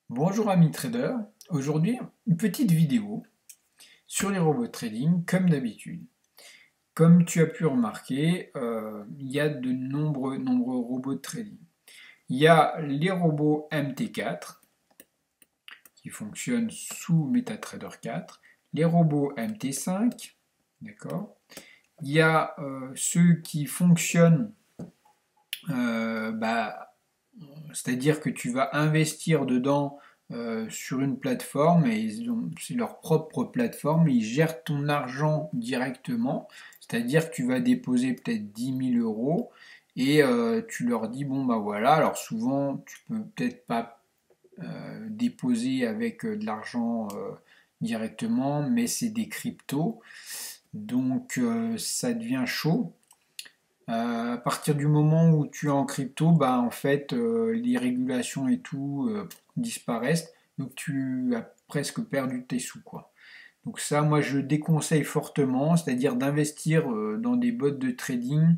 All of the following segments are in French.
Bonjour amis traders, aujourd'hui une petite vidéo sur les robots de trading comme d'habitude. Comme tu as pu remarquer, il y a de nombreux robots de trading. Il y a les robots MT4 qui fonctionnent sous MetaTrader 4, les robots MT5, d'accord. Il y a ceux qui fonctionnent, c'est-à-dire que tu vas investir dedans sur une plateforme et c'est leur propre plateforme, ils gèrent ton argent directement, c'est-à-dire que tu vas déposer peut-être 10 000 € et tu leur dis bon bah voilà, alors souvent tu peux peut-être pas déposer avec de l'argent directement, mais c'est des cryptos, donc ça devient chaud. À partir du moment où tu es en crypto, bah en fait les régulations et tout disparaissent, donc tu as presque perdu tes sous quoi. Donc ça, moi je déconseille fortement, c'est-à-dire d'investir dans des bots de trading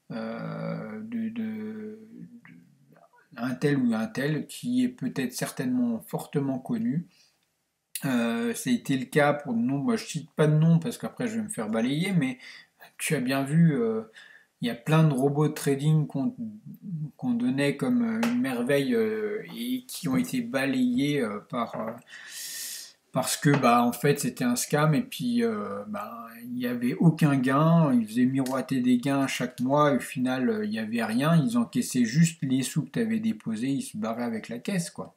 de un tel ou un tel qui est peut-être certainement fortement connu. Ça a été le cas pour de nom, moi je cite pas de nom parce qu'après je vais me faire balayer, mais tu as bien vu. Il y a plein de robots de trading qu'on donnait comme une merveille et qui ont été balayés parce que bah en fait c'était un scam et puis il n'y avait aucun gain, ils faisaient miroiter des gains chaque mois et au final il n'y avait rien, ils encaissaient juste les sous que tu avais déposés, ils se barraient avec la caisse quoi.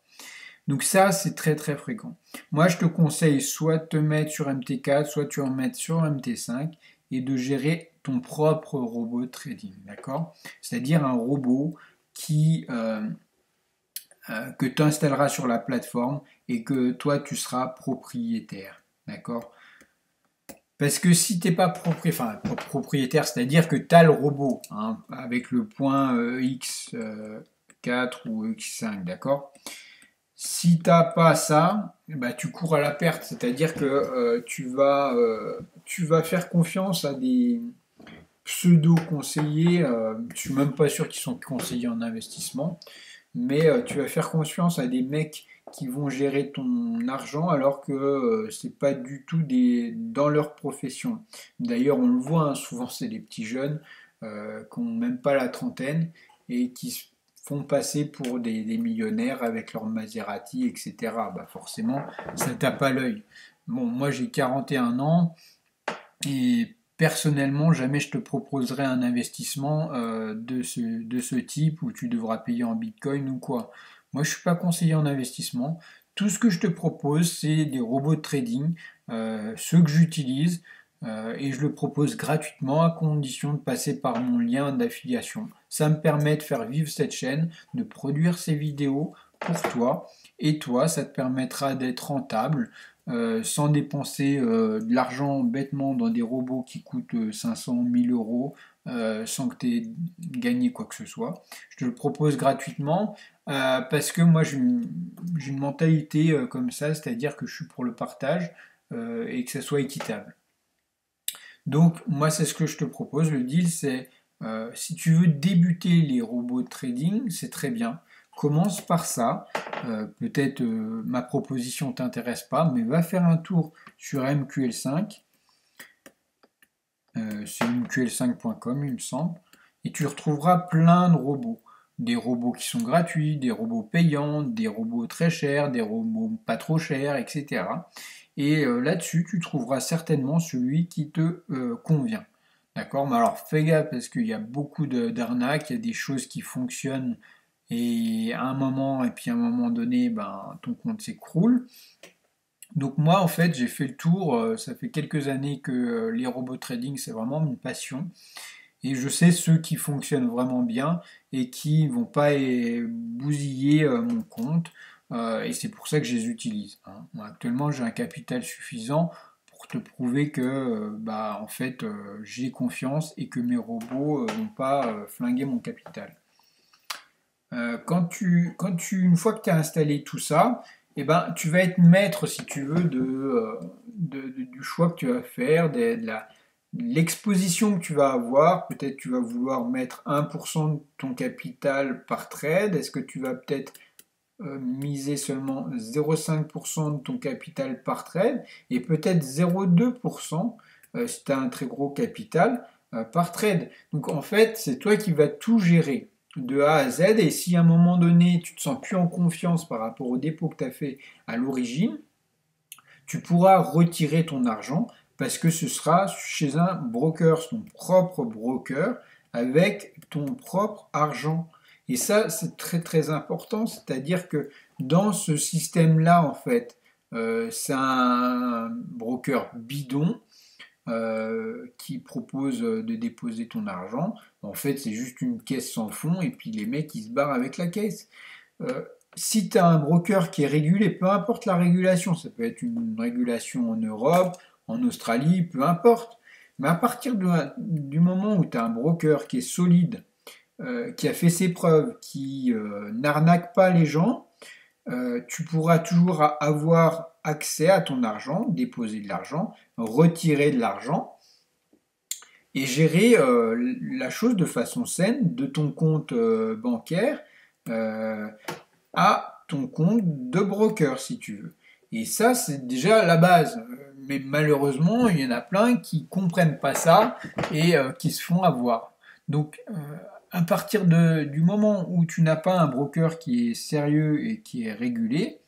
Donc ça c'est très très fréquent. Moi je te conseille soit de te mettre sur MT4, soit tu en mettre sur MT5 et de gérer ton propre robot de trading, d'accord. C'est-à-dire un robot qui, que tu installeras sur la plateforme et que toi tu seras propriétaire, d'accord. Parce que si t'es pas propriétaire, c'est-à-dire que tu as le robot hein, avec le point X4 ou X5, d'accord. Si t'as pas ça, bah, tu cours à la perte, c'est-à-dire que tu vas faire confiance à des pseudo-conseillers, je suis même pas sûr qu'ils sont conseillers en investissement, mais tu vas faire confiance à des mecs qui vont gérer ton argent alors que c'est pas du tout dans leur profession. D'ailleurs, on le voit, hein, souvent c'est des petits jeunes qui n'ont même pas la trentaine et qui se font passer pour des millionnaires avec leur Maserati, etc. Bah forcément, ça tape à l'œil. Bon, moi j'ai 41 ans et personnellement, jamais je te proposerai un investissement de ce type où tu devras payer en bitcoin ou quoi. Moi, je ne suis pas conseiller en investissement. Tout ce que je te propose, c'est des robots de trading, ceux que j'utilise, et je le propose gratuitement à condition de passer par mon lien d'affiliation. Ça me permet de faire vivre cette chaîne, de produire ces vidéos pour toi, et toi, ça te permettra d'être rentable, sans dépenser de l'argent bêtement dans des robots qui coûtent 500, 1000 € sans que tu aies gagné quoi que ce soit. Je te le propose gratuitement parce que moi j'ai une mentalité comme ça, c'est-à-dire que je suis pour le partage et que ça soit équitable. Donc moi c'est ce que je te propose. Le deal c'est si tu veux débuter les robots de trading, c'est très bien. Commence par ça. Peut-être ma proposition t'intéresse pas, mais va faire un tour sur MQL5. C'est mql5.com il me semble. Et tu retrouveras plein de robots. Des robots qui sont gratuits, des robots payants, des robots très chers, des robots pas trop chers, etc. Et là-dessus, tu trouveras certainement celui qui te convient. D'accord. Mais alors fais gaffe parce qu'il y a beaucoup d'arnaques, il y a des choses qui fonctionnent et à un moment, et puis à un moment donné, ben, ton compte s'écroule. Donc moi, en fait, j'ai fait le tour, ça fait quelques années que les robots trading, c'est vraiment une passion. Et je sais ceux qui fonctionnent vraiment bien et qui vont pas bousiller mon compte. Et c'est pour ça que je les utilise, hein. Moi, actuellement, j'ai un capital suffisant pour te prouver que bah, en fait, j'ai confiance et que mes robots vont pas flinguer mon capital. Une fois que tu as installé tout ça, eh ben, tu vas être maître, si tu veux, du choix que tu vas faire, de l'exposition que tu vas avoir. Peut-être tu vas vouloir mettre 1% de ton capital par trade. Est-ce que tu vas peut-être miser seulement 0,5% de ton capital par trade et peut-être 0,2% si tu as un très gros capital par trade. Donc en fait, c'est toi qui vas tout gérer de A à Z et si à un moment donné tu te sens plus en confiance par rapport au dépôt que tu as fait à l'origine, tu pourras retirer ton argent parce que ce sera chez un broker, ton propre broker, avec ton propre argent. Et ça, c'est très très important, c'est-à-dire que dans ce système-là, en fait, c'est un broker bidon qui propose de déposer ton argent. En fait, c'est juste une caisse sans fond et puis les mecs, ils se barrent avec la caisse. Euh, Si tu as un broker qui est régulé, peu importe la régulation, ça peut être une régulation en Europe, en Australie, peu importe. Mais à partir du moment où tu as un broker qui est solide, qui a fait ses preuves, qui n'arnaque pas les gens, tu pourras toujours avoir accès à ton argent, déposer de l'argent, retirer de l'argent et gérer la chose de façon saine de ton compte bancaire euh, à ton compte de broker si tu veux. Et ça, c'est déjà la base. Mais malheureusement, il y en a plein qui comprennent pas ça et qui se font avoir. Donc, à partir du moment où tu n'as pas un broker qui est sérieux et qui est régulé,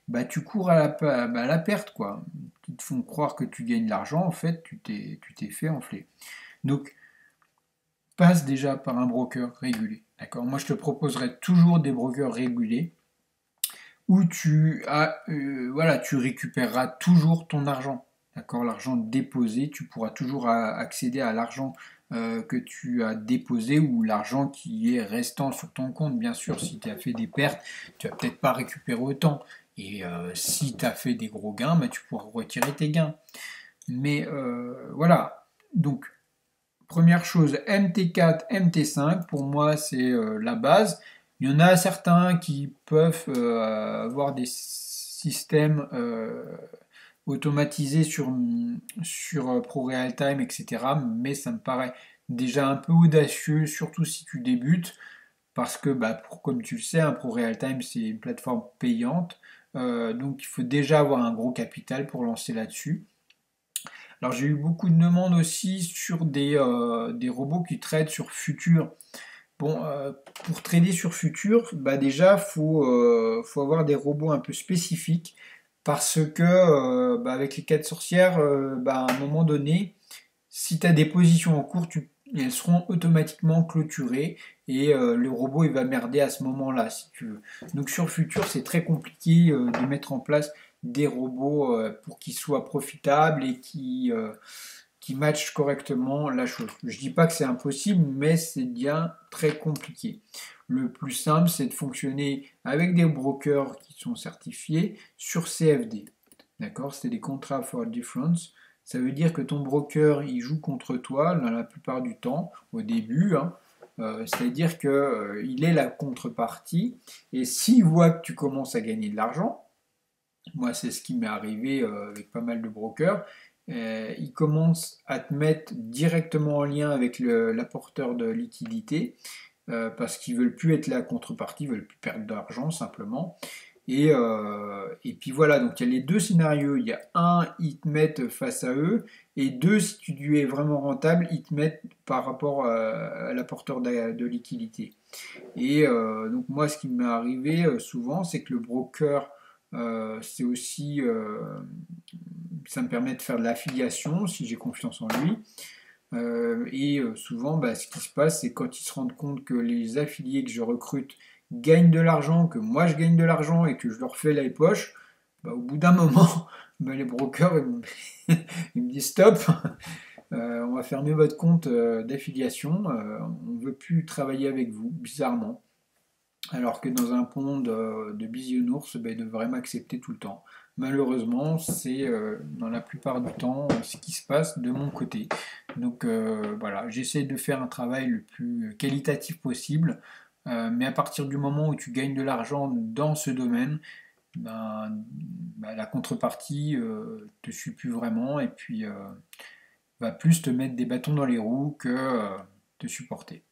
bah, tu cours à la perte, quoi. Ils te font croire que tu gagnes de l'argent, en fait, tu t'es fait enfler. Donc, passe déjà par un broker régulé. D'accord? Moi, je te proposerai toujours des brokers régulés où voilà, tu récupéreras toujours ton argent. D'accord? L'argent déposé, tu pourras toujours accéder à l'argent que tu as déposé ou l'argent qui est restant sur ton compte. Bien sûr, si tu as fait des pertes, tu vas peut-être pas récupérer autant. Et si tu as fait des gros gains, bah, tu pourras retirer tes gains. Mais voilà. Donc, première chose, MT4, MT5, pour moi, c'est la base. Il y en a certains qui peuvent avoir des systèmes automatisés sur ProRealTime, etc. Mais ça me paraît déjà un peu audacieux, surtout si tu débutes, parce que, bah, comme tu le sais, un ProRealTime, c'est une plateforme payante. Donc il faut déjà avoir un gros capital pour lancer là-dessus. Alors j'ai eu beaucoup de demandes aussi sur des robots qui tradent sur Futur. Bon, pour trader sur Futur, bah déjà faut avoir des robots un peu spécifiques parce que bah, avec les 4 sorcières, bah, à un moment donné, si tu as des positions en cours, elles seront automatiquement clôturées et le robot il va merder à ce moment-là si tu veux. Donc sur Futur c'est très compliqué de mettre en place des robots pour qu'ils soient profitables et qui matchent correctement la chose. Je dis pas que c'est impossible, mais c'est bien très compliqué. Le plus simple, c'est de fonctionner avec des brokers qui sont certifiés sur CFD. D'accord? C'est des contrats for difference. Ça veut dire que ton broker, il joue contre toi la plupart du temps, au début, hein. C'est-à-dire qu'il est la contrepartie, et s'il voit que tu commences à gagner de l'argent, moi c'est ce qui m'est arrivé avec pas mal de brokers, ils commencent à te mettre directement en lien avec l'apporteur de liquidité parce qu'ils veulent plus être la contrepartie, ils veulent plus perdre d'argent simplement. Et puis voilà, donc il y a les deux scénarios. Il y a un, ils te mettent face à eux, et deux, si tu es vraiment rentable, ils te mettent par rapport à l'apporteur de liquidité. Et donc moi, ce qui m'est arrivé souvent, c'est que le broker, c'est aussi, ça me permet de faire de l'affiliation si j'ai confiance en lui. Souvent, bah, ce qui se passe, c'est quand ils se rendent compte que les affiliés que je recrute gagnent de l'argent, que moi je gagne de l'argent et que je leur fais la poche, bah, au bout d'un moment, bah, les brokers ils me disent stop, on va fermer votre compte d'affiliation, on ne veut plus travailler avec vous, bizarrement. Alors que dans un pont de bisounours, ben, ils devraient m'accepter tout le temps. Malheureusement, c'est dans la plupart du temps ce qui se passe de mon côté. Donc voilà, j'essaie de faire un travail le plus qualitatif possible, mais à partir du moment où tu gagnes de l'argent dans ce domaine, ben, la contrepartie te suit plus vraiment et puis va plus te mettre des bâtons dans les roues que te supporter.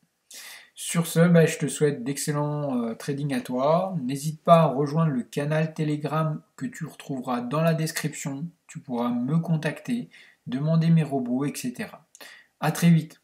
Sur ce, bah, je te souhaite d'excellents trading à toi. N'hésite pas à rejoindre le canal Telegram que tu retrouveras dans la description. Tu pourras me contacter, demander mes robots, etc. À très vite.